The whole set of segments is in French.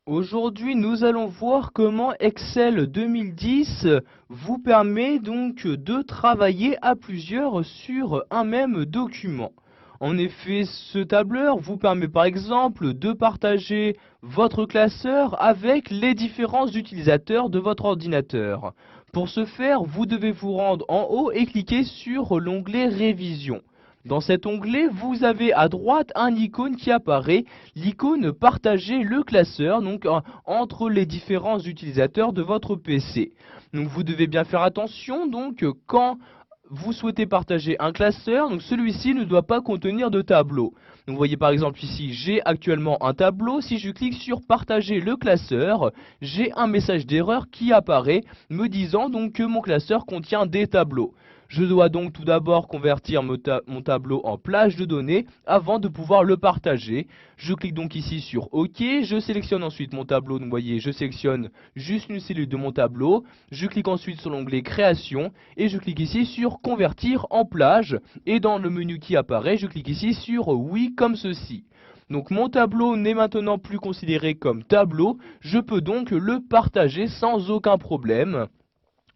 Aujourd'hui, nous allons voir comment Excel 2010 vous permet donc de travailler à plusieurs sur un même document. En effet, ce tableur vous permet par exemple de partager votre classeur avec les différents utilisateurs de votre ordinateur. Pour ce faire, vous devez vous rendre en haut et cliquer sur l'onglet Révision. Dans cet onglet, vous avez à droite un icône qui apparaît, l'icône Partager le classeur, donc entre les différents utilisateurs de votre PC. Donc vous devez bien faire attention, donc quand vous souhaitez partager un classeur, donc celui-ci ne doit pas contenir de tableau. Donc vous voyez par exemple ici, j'ai actuellement un tableau, si je clique sur partager le classeur, j'ai un message d'erreur qui apparaît me disant donc que mon classeur contient des tableaux. Je dois donc tout d'abord convertir mon tableau en plage de données avant de pouvoir le partager. Je clique donc ici sur OK, je sélectionne ensuite mon tableau, donc vous voyez, je sélectionne juste une cellule de mon tableau. Je clique ensuite sur l'onglet Création et je clique ici sur Convertir en plage. Et dans le menu qui apparaît, je clique ici sur Oui comme ceci. Donc mon tableau n'est maintenant plus considéré comme tableau, je peux donc le partager sans aucun problème.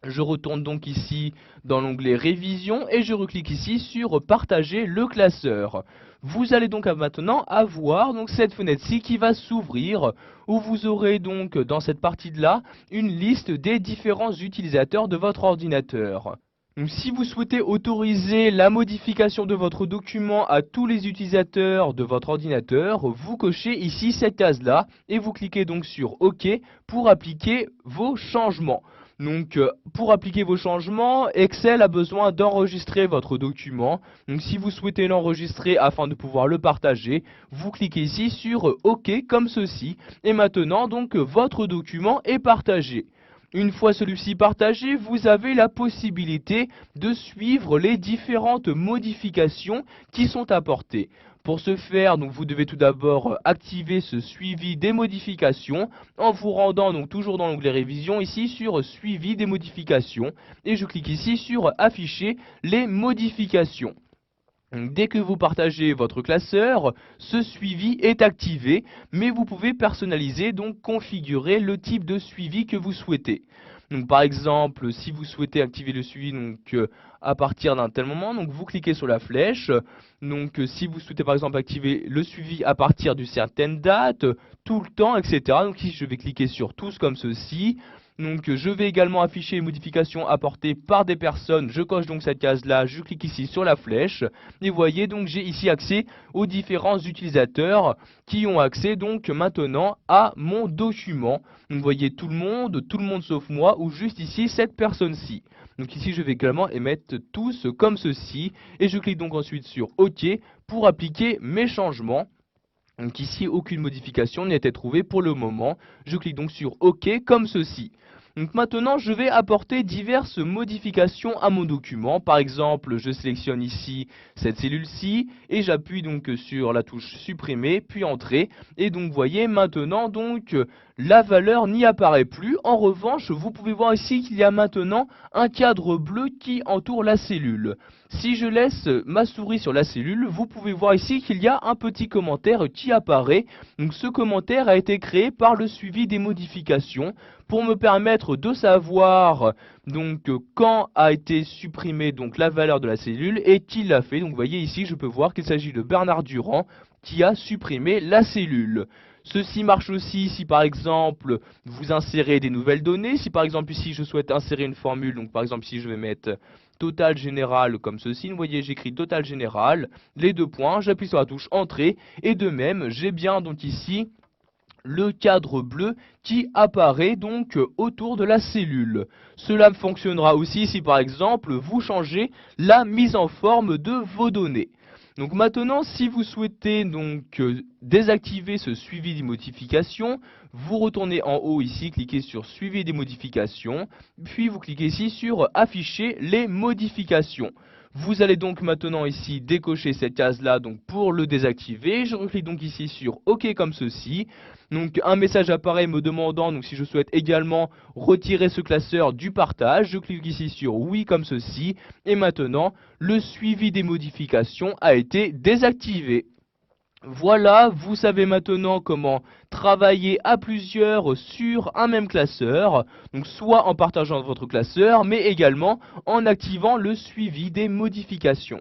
Je retourne donc ici dans l'onglet Révision et je reclique ici sur Partager le classeur. Vous allez donc maintenant avoir donc cette fenêtre-ci qui va s'ouvrir où vous aurez donc dans cette partie-là une liste des différents utilisateurs de votre ordinateur. Donc, si vous souhaitez autoriser la modification de votre document à tous les utilisateurs de votre ordinateur, vous cochez ici cette case-là et vous cliquez donc sur OK pour appliquer vos changements. Donc pour appliquer vos changements, Excel a besoin d'enregistrer votre document. Donc si vous souhaitez l'enregistrer afin de pouvoir le partager, vous cliquez ici sur OK comme ceci. Et maintenant donc votre document est partagé. Une fois celui-ci partagé, vous avez la possibilité de suivre les différentes modifications qui sont apportées. Pour ce faire, donc, vous devez tout d'abord activer ce suivi des modifications en vous rendant donc toujours dans l'onglet Révision ici sur Suivi des modifications et je clique ici sur Afficher les modifications. Dès que vous partagez votre classeur, ce suivi est activé, mais vous pouvez personnaliser, donc configurer le type de suivi que vous souhaitez. Donc par exemple, si vous souhaitez activer le suivi à partir d'un tel moment, donc vous cliquez sur la flèche. Donc si vous souhaitez par exemple activer le suivi à partir d'une certaine date, tout le temps, etc. Donc ici je vais cliquer sur tous comme ceci. Donc je vais également afficher les modifications apportées par des personnes. Je coche donc cette case là, je clique ici sur la flèche. Et vous voyez donc j'ai ici accès aux différents utilisateurs qui ont accès donc maintenant à mon document. Donc vous voyez tout le monde sauf moi ou juste ici cette personne-ci. Donc ici je vais également émettre tous comme ceci. Et je clique donc ensuite sur OK pour appliquer mes changements. Donc ici, aucune modification n'a été trouvée pour le moment. Je clique donc sur OK comme ceci. Donc maintenant, je vais apporter diverses modifications à mon document. Par exemple, je sélectionne ici cette cellule-ci et j'appuie donc sur la touche supprimer, puis entrer. Et donc, vous voyez maintenant donc la valeur n'y apparaît plus. En revanche, vous pouvez voir ici qu'il y a maintenant un cadre bleu qui entoure la cellule. Si je laisse ma souris sur la cellule, vous pouvez voir ici qu'il y a un petit commentaire qui apparaît. Donc ce commentaire a été créé par le suivi des modifications pour me permettre de savoir donc quand a été supprimée donc la valeur de la cellule et qui l'a fait. Donc vous voyez ici, je peux voir qu'il s'agit de Bernard Durand qui a supprimé la cellule. Ceci marche aussi si par exemple vous insérez des nouvelles données. Si par exemple ici je souhaite insérer une formule, donc par exemple ici je vais mettre total général comme ceci, vous voyez j'écris total général, les deux points, j'appuie sur la touche entrée et de même j'ai bien donc ici le cadre bleu qui apparaît donc autour de la cellule. Cela fonctionnera aussi si par exemple vous changez la mise en forme de vos données. Donc maintenant, si vous souhaitez donc désactiver ce suivi des modifications, vous retournez en haut ici, cliquez sur suivi des modifications, puis vous cliquez ici sur afficher les modifications. Vous allez donc maintenant ici décocher cette case là donc pour le désactiver. Je reclique donc ici sur OK comme ceci. Donc un message apparaît me demandant donc si je souhaite également retirer ce classeur du partage. Je clique ici sur oui comme ceci. Et maintenant le suivi des modifications a été désactivé. Voilà, vous savez maintenant comment travailler à plusieurs sur un même classeur, donc soit en partageant votre classeur, mais également en activant le suivi des modifications.